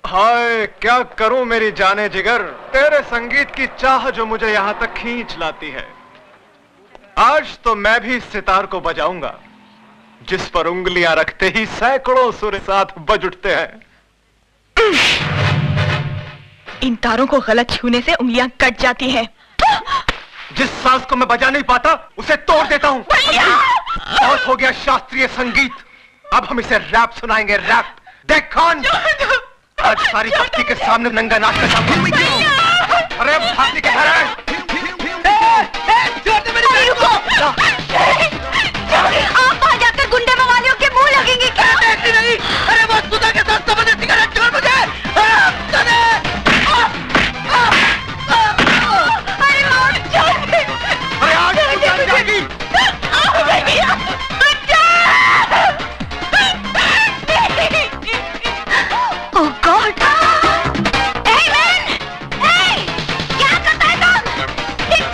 हाय क्या करूं मेरी जाने जिगर, तेरे संगीत की चाह जो मुझे यहां तक खींच लाती है। आज तो मैं भी सितार को बजाऊंगा जिस पर उंगलियां रखते ही सैकड़ों सुर साथ बज उठते हैं। इन तारों को गलत छूने से उंगलियां कट जाती हैं। जिस सांस को मैं बजा नहीं पाता उसे तोड़ देता हूं। बहुत हो गया शास्त्रीय संगीत, अब हम इसे रैप सुनाएंगे, रैप। देख कौन आज सारी बस्ती के सामने नंगा नाच कर जाऊंगा। अरे भाती के घर है। आप वहां जाकर गुंडे मवालियों के मुंह लगेंगे क्या? नहीं, अरे वो सुधा के साथ समझे सिगरेट छोड़ मुझे। अरे आज तू जाएगी। Oh God! Hey man! Hey! क्या करता है तुम?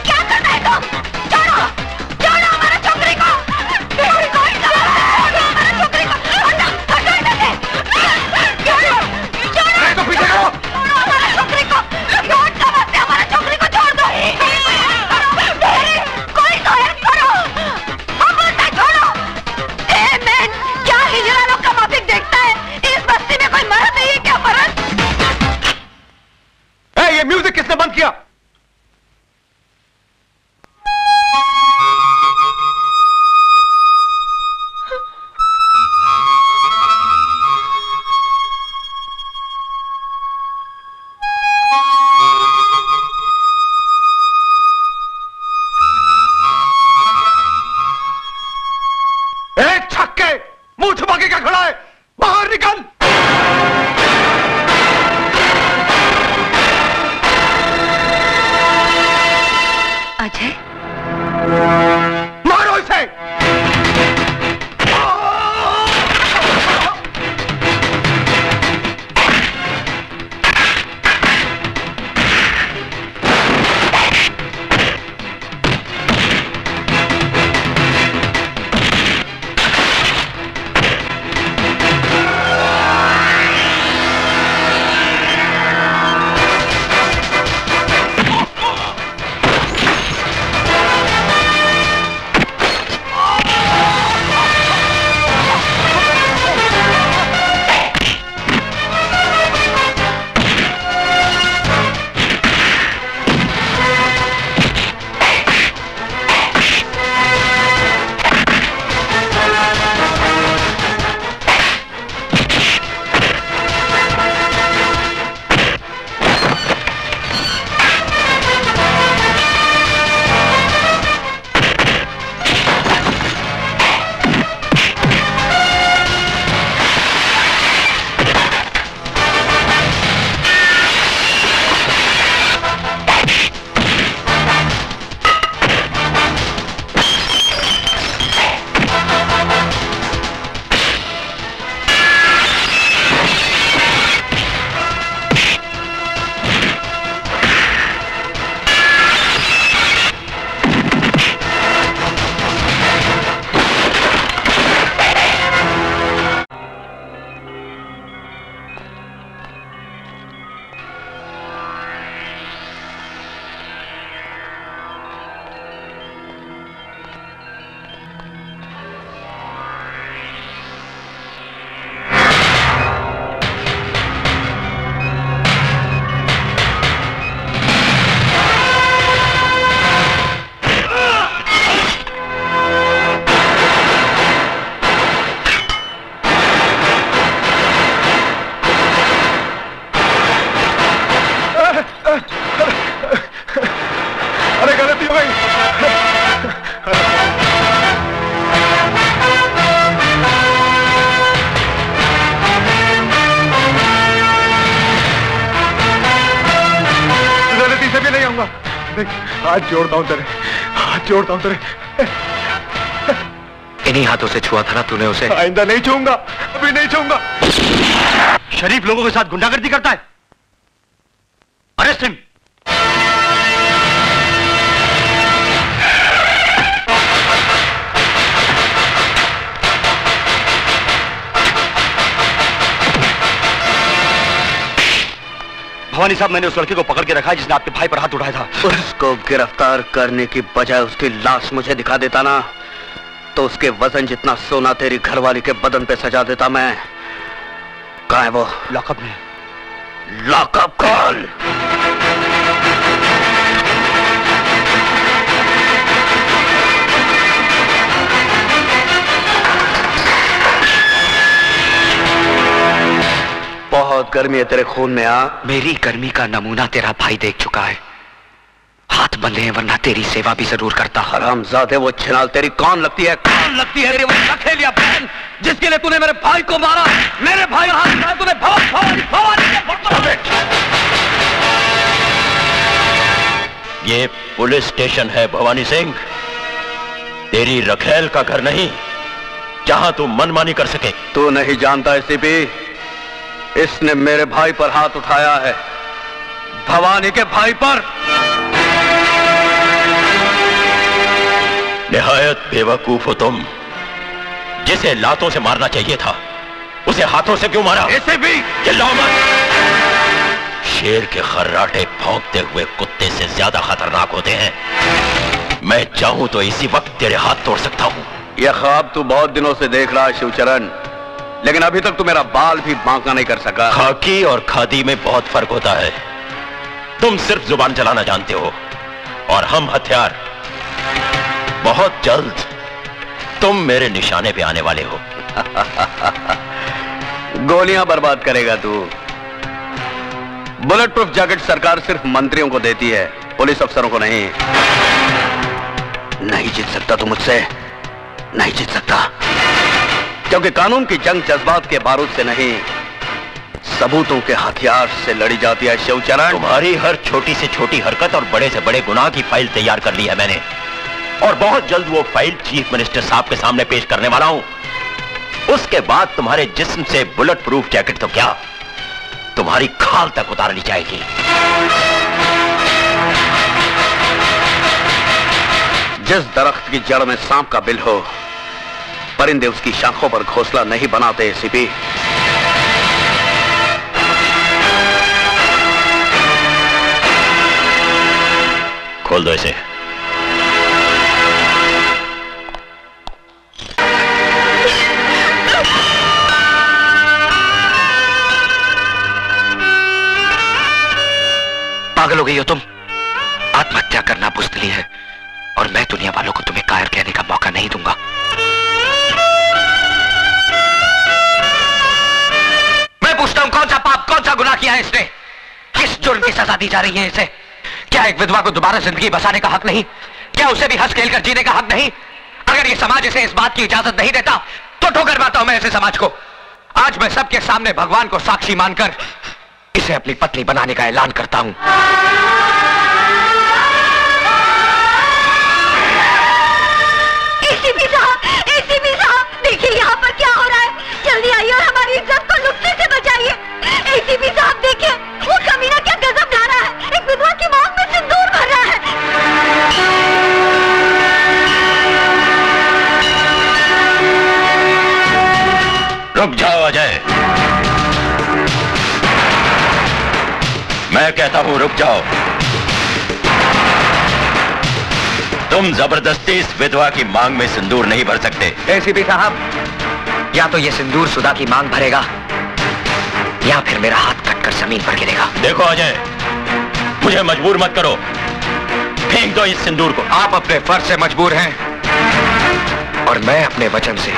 क्या करता है तुम? छोड़ो! छोड़ो हमारे छोकरी को! छोड़ो हमारे छोकरी को! हटो इधर से! छोड़ो! छोड़ो! तो पीछे करो! छोड़ो हमारे छोकरी को! छोड़ दो मत, हमारे छोकरी को छोड़ दो! कोई तो हेल्प करो! हम बोलते हैं छोड़ो! Hey man! क्या हिजड़ा लोग का माफिक देखता है? इस बस्ती में कोई मर्द नहीं है क्या? मर्द? ये म्यूजिक किसने बंद किया? छक्के, मुंह छुपा के क्या खड़ा है? बाहर निकल! अजय, मारो इसे! हाथ जोड़ता हूं तेरे, हाथ जोड़ता हूं तेरे। इन्हीं हाथों से छुआ था ना तूने उसे। आइंदा नहीं छूऊंगा, अभी नहीं छूऊंगा। शरीफ लोगों के साथ गुंडागर्दी करता है, अरेस्ट हिम। भवानी साहब, मैंने उस लड़के को पकड़ के रखा है जिसने आपके भाई पर हाथ उठाया था। उसको गिरफ्तार करने की बजाय उसकी लाश मुझे दिखा देता ना, तो उसके वजन जितना सोना तेरी घरवाली के बदन पे सजा देता मैं। कहाँ है वो? लॉकअप में। Lockup call. बहुत गर्मी है तेरे खून में। मेरी गर्मी का नमूना तेरा भाई देख चुका है। हाथ बंधे हैं, वरना तेरी सेवा भी जरूर करता। हरामजादे, वो छिनाल तेरी कौन लगती है? कौन लगती है तेरी वो सखेलिया बहन जिसके लिए तूने मेरे भाई को मारा? मेरे भाई का हाथ उठाया तूने। ये पुलिस स्टेशन है भवानी सिंह, तेरी रखेल का घर नहीं जहां तू मनमानी कर सके। तू नहीं जानता एसीपी, इसने मेरे भाई पर हाथ उठाया है, भवानी के भाई पर। निहायत बेवकूफ हो तुम। जिसे लातों से मारना चाहिए था उसे हाथों से क्यों मारा? एसीपी चिल्लाओ मत। शेर के खर्राटे भौंकते हुए कुत्ते से ज्यादा खतरनाक होते हैं। मैं चाहूं तो इसी वक्त तेरे हाथ तोड़ सकता हूं। यह ख्वाब तू बहुत दिनों से देख रहा है शिवचरण, लेकिन अभी तक तू मेरा बाल भी बांका नहीं कर सका। खाकी और खादी में बहुत फर्क होता है। तुम सिर्फ जुबान चलाना जानते हो और हम हथियार। बहुत जल्द तुम मेरे निशाने पे आने वाले हो। गोलियां बर्बाद करेगा तू। बुलेट प्रूफ जैकेट सरकार सिर्फ मंत्रियों को देती है, पुलिस अफसरों को नहीं। नहीं जीत सकता तू मुझसे, नहीं जीत सकता, क्योंकि कानून की जंग जज्बात के बारूद से नहीं, सबूतों के हथियार से लड़ी जाती है शिवचरण। तुम्हारी हर छोटी से छोटी हरकत और बड़े से बड़े गुनाह की फाइल तैयार कर ली है मैंने, और बहुत जल्द वो फाइल चीफ मिनिस्टर साहब के सामने पेश करने वाला हूं। उसके बाद तुम्हारे जिस्म से बुलेट प्रूफ जैकेट तो क्या, तुम्हारी खाल तक उतार ली जाएगी। जिस दरख्त की जड़ में सांप का बिल हो, परिंदे उसकी शाखों पर घोंसला नहीं बनाते एसीपी। खोल दो इसे। पागल हो गई हो तुम? आत्महत्या करना बुज़दिली है, और मैं दुनिया वालों को तुम्हें कायर कहने का मौका नहीं दूंगा। मैं पूछता हूं, कौन सा पाप, कौन सा गुनाह किया है इसने? किस जुर्म की सजा दी जा रही है इसे? क्या एक विधवा को दोबारा जिंदगी बसाने का हक नहीं? क्या उसे भी हंस खेल कर जीने का हक नहीं? अगर ये समाज इसे इस बात की इजाजत नहीं देता तो ठोकर मारता हूं मैं ऐसे समाज को। आज मैं सबके सामने भगवान को साक्षी मानकर इसे अपनी पत्नी बनाने का ऐलान करता हूं। एसीपी साहब, देखिए यहाँ पर क्या हो रहा है। जल्दी आइए और हमारी इज्जत को लुटने से बचाइए। एसीपी साहब देखिए, वो कमीना क्या गजब ढा रहा है। एक विधवा की मांग में सिंदूर भर रहा है। रुक जाओ अजय, मैं कहता हूं रुक जाओ। तुम जबरदस्ती इस विधवा की मांग में सिंदूर नहीं भर सकते। एसीपी साहब, या तो ये सिंदूर सुधा की मांग भरेगा या फिर मेरा हाथ कटकर जमीन पर गिरेगा। देखो अजय, मुझे मजबूर मत करो, फेंक दो इस सिंदूर को। आप अपने फर्ज से मजबूर हैं और मैं अपने वचन से।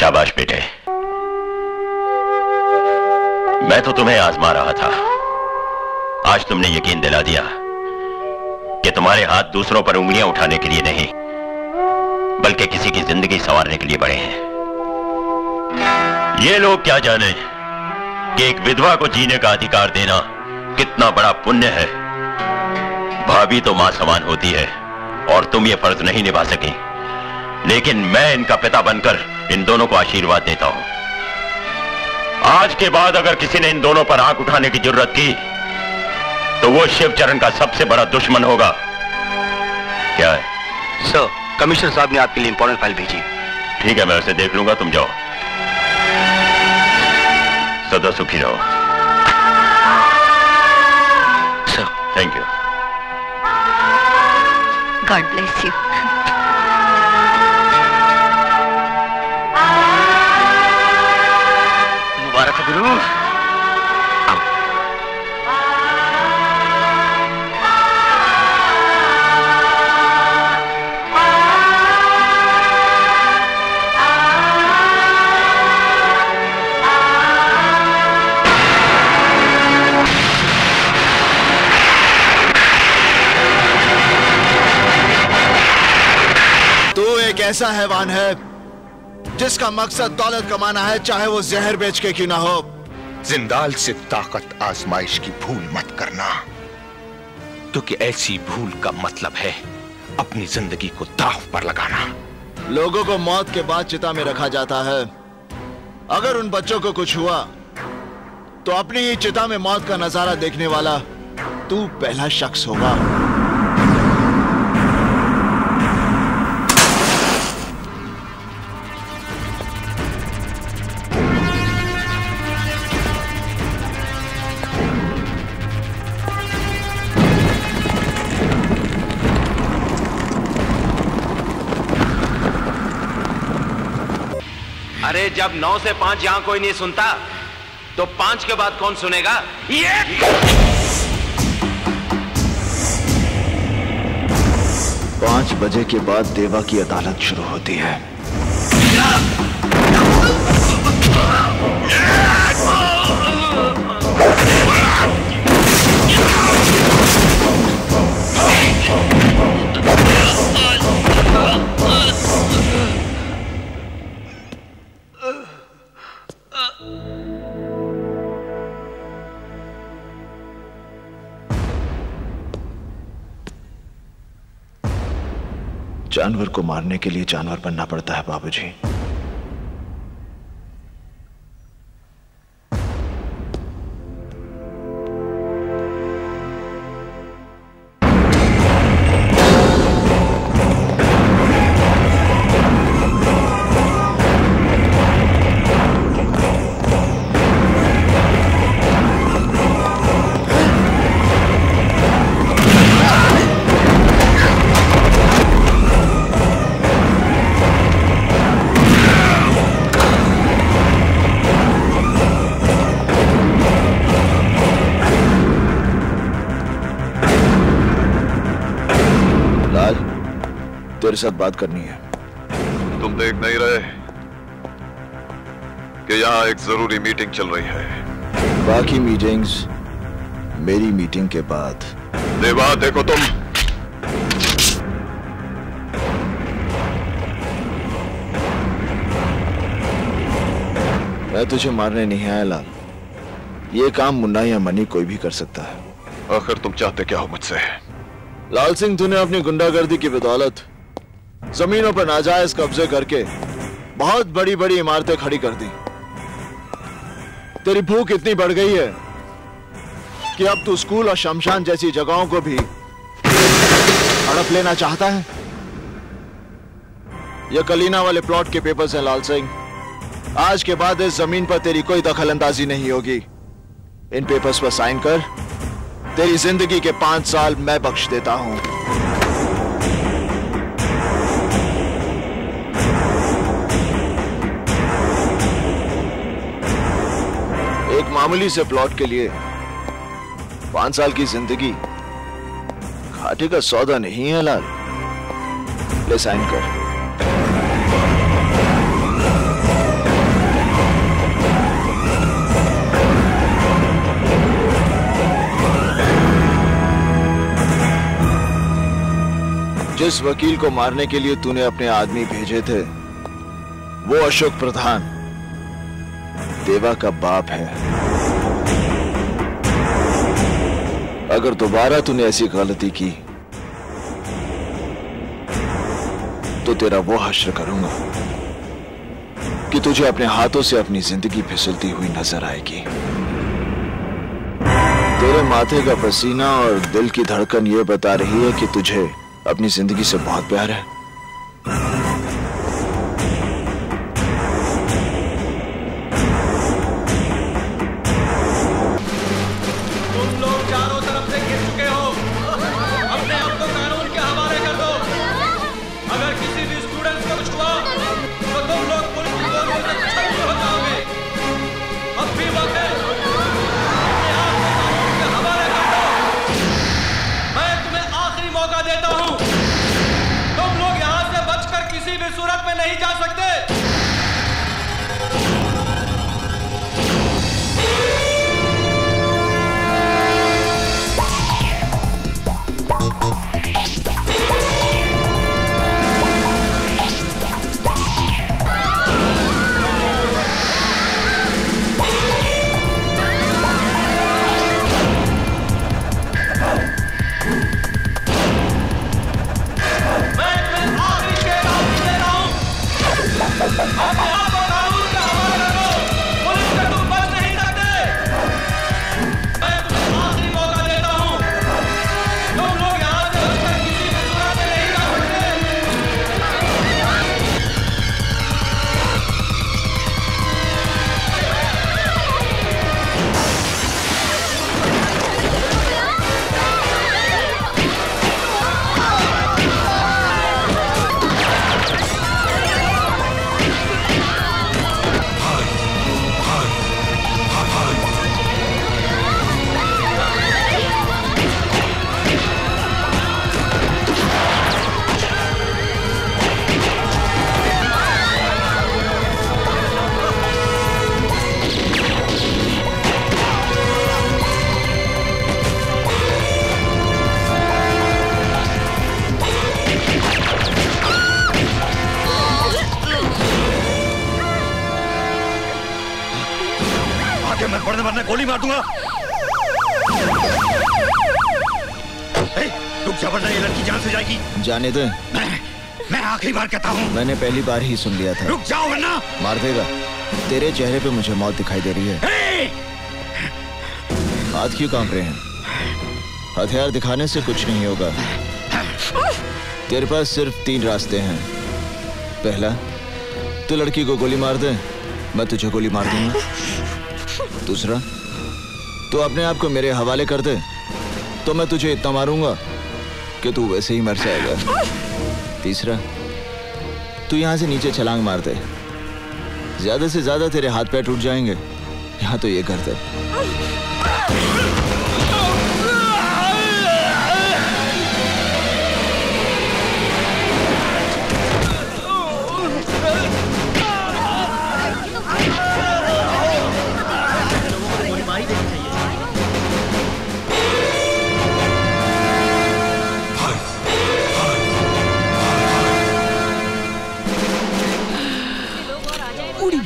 शाबाश बेटे, मैं तो तुम्हें आजमा रहा था। आज तुमने यकीन दिला दिया कि तुम्हारे हाथ दूसरों पर उंगलियां उठाने के लिए नहीं, बल्कि किसी की जिंदगी संवारने के लिए बड़े हैं। ये लोग क्या जाने कि एक विधवा को जीने का अधिकार देना कितना बड़ा पुण्य है। भाभी तो मां समान होती है और तुम ये फर्ज नहीं निभा सकी, लेकिन मैं इनका पिता बनकर इन दोनों को आशीर्वाद देता हूं। आज के बाद अगर किसी ने इन दोनों पर आंख उठाने की जरूरत की तो वो शिवचरण का सबसे बड़ा दुश्मन होगा। क्या है? सर, कमिश्नर साहब ने आपके लिए इंपॉर्टेंट फाइल भेजी। ठीक है, मैं उसे देख लूंगा, तुम जाओ। सदा सुखी रहो। Sir, thank you. God bless you. मुबारक हो गुरु। ऐसा हैवान है जिसका मकसद दौलत कमाना है, चाहे वो जहर बेच के क्यों ना हो। जिंदाल से ताकत आजमाइश की भूल मत करना, क्योंकि ऐसी भूल का मतलब है अपनी जिंदगी को दांव पर लगाना। लोगों को मौत के बाद चिता में रखा जाता है। अगर उन बच्चों को कुछ हुआ तो अपनी ही चिता में मौत का नजारा देखने वाला तू पहला शख्स होगा। अरे जब 9 से 5 यहां कोई नहीं सुनता तो 5 के बाद कौन सुनेगा? ये 5 बजे के बाद देवा की अदालत शुरू होती है। जानवर को मारने के लिए जानवर बनना पड़ता है बाबूजी। तेरे साथ बात करनी है। तुम देख नहीं रहे कि यहाँ एक जरूरी मीटिंग चल रही है? बाकी मीटिंग्स मेरी मीटिंग के बाद। देवा, देखो तुम मैं तुझे मारने नहीं आया लाल। ये काम मुन्ना या मनी कोई भी कर सकता है। आखिर तुम चाहते क्या हो मुझसे? लाल सिंह, तूने अपनी गुंडागर्दी की बदौलत जमीनों पर नाजायज कब्जे करके बहुत बड़ी बड़ी इमारतें खड़ी कर दी। तेरी भूख इतनी बढ़ गई है कि अब तू स्कूल और शमशान जैसी जगहों को भी हड़प लेना चाहता है। ये कलीना वाले प्लॉट के पेपर्स हैं लाल सिंह। आज के बाद इस जमीन पर तेरी कोई दखल अंदाजी नहीं होगी। इन पेपर्स पर साइन कर, तेरी जिंदगी के 5 साल मैं बख्श देता हूं। एक मामूली से प्लॉट के लिए 5 साल की जिंदगी घाटे का सौदा नहीं है लाल। ले साइन कर। जिस वकील को मारने के लिए तूने अपने आदमी भेजे थे वो अशोक प्रधान देवा का बाप है। अगर दोबारा तूने ऐसी गलती की तो तेरा वो हश्र करूंगा कि तुझे अपने हाथों से अपनी जिंदगी फिसलती हुई नजर आएगी। तेरे माथे का पसीना और दिल की धड़कन ये बता रही है कि तुझे अपनी जिंदगी से बहुत प्यार है। तुम लोग चारों तरफ से गिर चुके हो, अपने आप को कानून के हवाले कर दो। अगर किसी भी स्टूडेंट को कुछ हुआ तो तुम लोग पुलिस की गोलियों से छलनी हो जाओगे। अब भी वक्त है, अपने आप को कानून के हवाले कर दो। मैं तुम्हें आखिरी मौका देता हूं, तुम लोग यहां से बचकर किसी भी सूरत में नहीं जा सकते। गोली मार दूंगा। रुक जा वरना ये लड़की जान से जाएगी। जाने दे। मैं आखिरी बार कहता हूँ। मैंने पहली बार ही सुन लिया था। रुक जाओ वरना मार देगा। तेरे चेहरे पे मुझे मौत दिखाई दे रही है। हाथ क्यों कांप रहे हैं? हथियार दिखाने से कुछ नहीं होगा। तेरे पास सिर्फ 3 रास्ते हैं। पहला, तू लड़की को गोली मार दे, मैं तुझे गोली मार दूंगा। दूसरा, तू अपने आप को मेरे हवाले कर दे तो मैं तुझे इतना मारूंगा कि तू वैसे ही मर जाएगा। तीसरा, तू यहां से नीचे छलांग मार दे, ज्यादा से ज्यादा तेरे हाथ पैर टूट जाएंगे। यहां तो ये कर दे।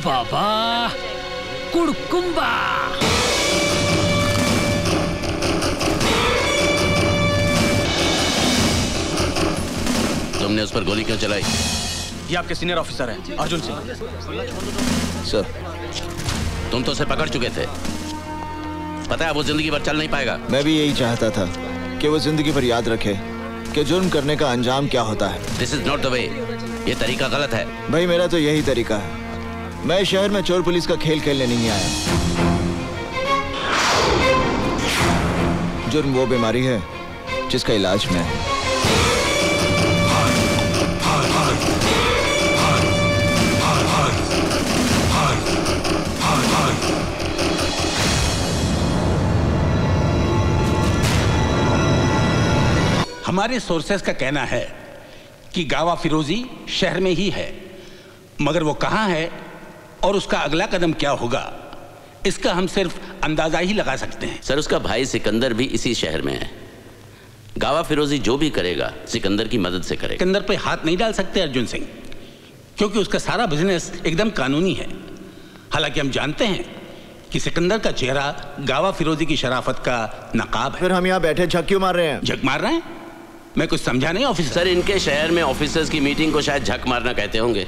बाबा कुड़कुम्बा। तुमने उस पर गोली क्यों चलाई? ये आपके सीनियर ऑफिसर हैं, अर्जुन सिंह। सर, तुम तो उसे पकड़ चुके थे, पता है वो जिंदगी भर चल नहीं पाएगा। मैं भी यही चाहता था कि वो जिंदगी भर याद रखे कि जुर्म करने का अंजाम क्या होता है। This is not the way. ये तरीका गलत है। भाई मेरा तो यही तरीका है। मैं शहर में चोर पुलिस का खेल खेलने नहीं आया। जुर्म वो बीमारी है जिसका इलाज मैं है। हमारे सोर्सेस का कहना है कि गावा फिरोजी शहर में ही है, मगर वो कहां है और उसका अगला कदम क्या होगा इसका हम सिर्फ अंदाजा ही लगा सकते हैं। सर, उसका भाई सिकंदर भी इसी शहर में है। गावा फिरोजी जो भी करेगा सिकंदर की मदद से करेगा। सिकंदर पे हाथ नहीं डाल सकते अर्जुन सिंह, क्योंकि उसका सारा बिजनेस एकदम कानूनी है। हालांकि हम जानते हैं कि सिकंदर का चेहरा गावा फिरोजी की शराफत का नकाब है। फिर हम यहाँ बैठे झक क्यों मार रहे हैं? झक मार रहे हैं? मैं कुछ समझा नहीं ऑफिसर। सर, इनके शहर में ऑफिसर्स की मीटिंग को शायद झक मारना कहते होंगे।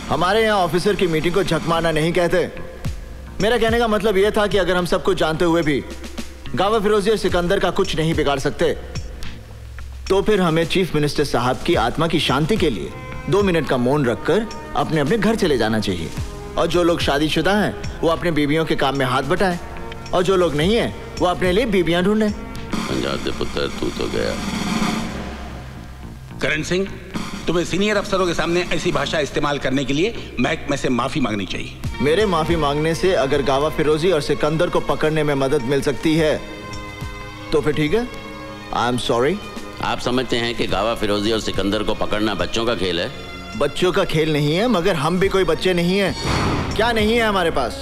हमारे यहाँ ऑफिसर की मीटिंग को झक मारना नहीं कहते। मेरा कहने का मतलब यह था कि अगर हम सब कुछ जानते हुए भी गावा फिरोजी और सिकंदर का कुछ नहीं बिगाड़ सकते, तो फिर हमें चीफ मिनिस्टर साहब की आत्मा की शांति के लिए 2 मिनट का मौन रखकर अपने अपने घर चले जाना चाहिए। और जो लोग शादीशुदा हैं वो अपने बीवियों के काम में हाथ बटाएं, और जो लोग नहीं हैं वो अपने लिए बीबियां ढूंढें। पंजाब दे पुत्र, तू तो गया। करण सिंह, तुम्हें सीनियर अफसरों के सामने ऐसी भाषा इस्तेमाल करने के लिए महकमे से माफी मांगनी चाहिए। मेरे माफी मांगने से अगर गावा फिरोजी और सिकंदर को पकड़ने में मदद मिल सकती है तो फिर ठीक है। I am sorry. आप समझते हैं कि गावा फिरोजी और सिकंदर को पकड़ना बच्चों का खेल है? बच्चों का खेल नहीं है, मगर हम भी कोई बच्चे नहीं हैं। क्या नहीं है हमारे पास?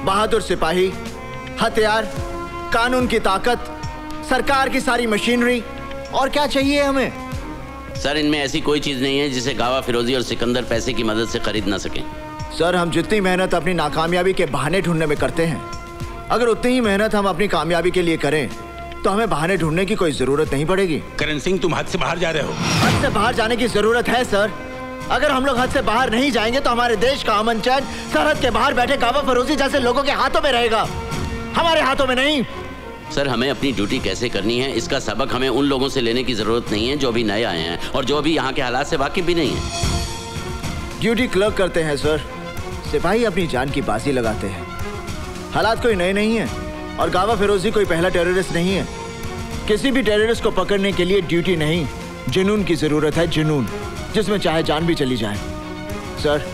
बहादुर सिपाही, हथियार, कानून की ताकत, सरकार की सारी मशीनरी, और क्या चाहिए हमें? सर, इनमें ऐसी कोई चीज नहीं है जिसे गावा फिरोजी और सिकंदर पैसे की मदद से खरीद ना सकें। सर, हम जितनी मेहनत अपनी नाकामयाबी के बहाने ढूंढने में करते हैं, अगर उतनी ही मेहनत हम अपनी कामयाबी के लिए करें तो हमें बहाने ढूंढने की कोई जरूरत नहीं पड़ेगी। करण सिंह, तुम हद से बाहर जा रहे हो। हद से बाहर जाने की जरूरत है सर। अगर हम लोग हद से बाहर नहीं जाएंगे तो हमारे देश का अमन चैन सरहद के बाहर बैठे गावा फिरोजी जैसे लोगों के हाथों में रहेगा, हमारे हाथों में नहीं। सर, हमें अपनी ड्यूटी कैसे करनी है इसका सबक हमें उन लोगों से लेने की जरूरत नहीं है जो अभी नए आए हैं और जो अभी यहाँ के हालात से वाकिफ भी नहीं है। ड्यूटी क्लर्क करते हैं सर, सिपाही अपनी जान की बाजी लगाते हैं। हालात कोई नए नहीं है और गावा फिरोजी कोई पहला टेररिस्ट नहीं है। किसी भी टेररिस्ट को पकड़ने के लिए ड्यूटी नहीं, जुनून की जरूरत है, जुनून, जिसमें चाहे जान भी चली जाए। सर,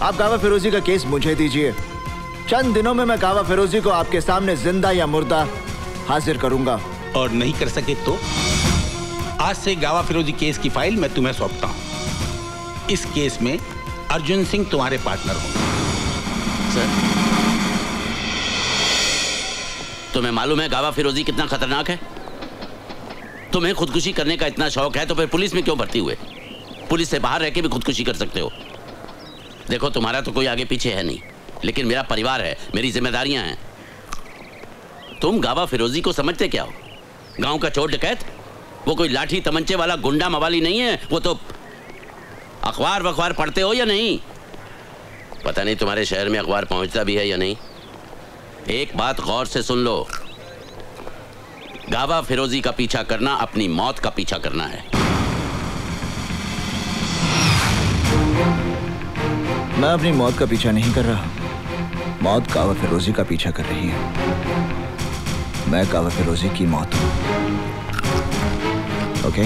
आप गावा फिरोजी का केस मुझे दीजिए। चंद दिनों में मैं गावा फिरोजी को आपके सामने जिंदा या मुर्दा हाजिर करूंगा। और नहीं कर सके तो आज से गावा फिरोजी केस की फाइल मैं तुम्हें सौंपता हूं। इस केस में अर्जुन सिंह तुम्हारे पार्टनर होंगे। सर, तुम्हें मालूम है गावा फिरोजी कितना खतरनाक है? तुम्हें खुदकुशी करने का इतना शौक है तो फिर पुलिस में क्यों भर्ती हुए? पुलिस से बाहर रह के भी खुदकुशी कर सकते हो। देखो, तुम्हारा तो कोई आगे पीछे है नहीं, लेकिन मेरा परिवार है, मेरी जिम्मेदारियां हैं। तुम गावा फिरोजी को समझते क्या हो? गांव का चोर डकैत? वो कोई लाठी तमंचे वाला गुंडा मवाली नहीं है। वो तो अखबार वखबार पढ़ते हो या नहीं? पता नहीं तुम्हारे शहर में अखबार पहुंचता भी है या नहीं। एक बात गौर से सुन लो, गावा फिरोजी का पीछा करना अपनी मौत का पीछा करना है। मैं अपनी मौत का पीछा नहीं कर रहा, मौत गावा फिरोजी का पीछा कर रही है। मैं गावा फिरोजी की मौत हूं। ओके?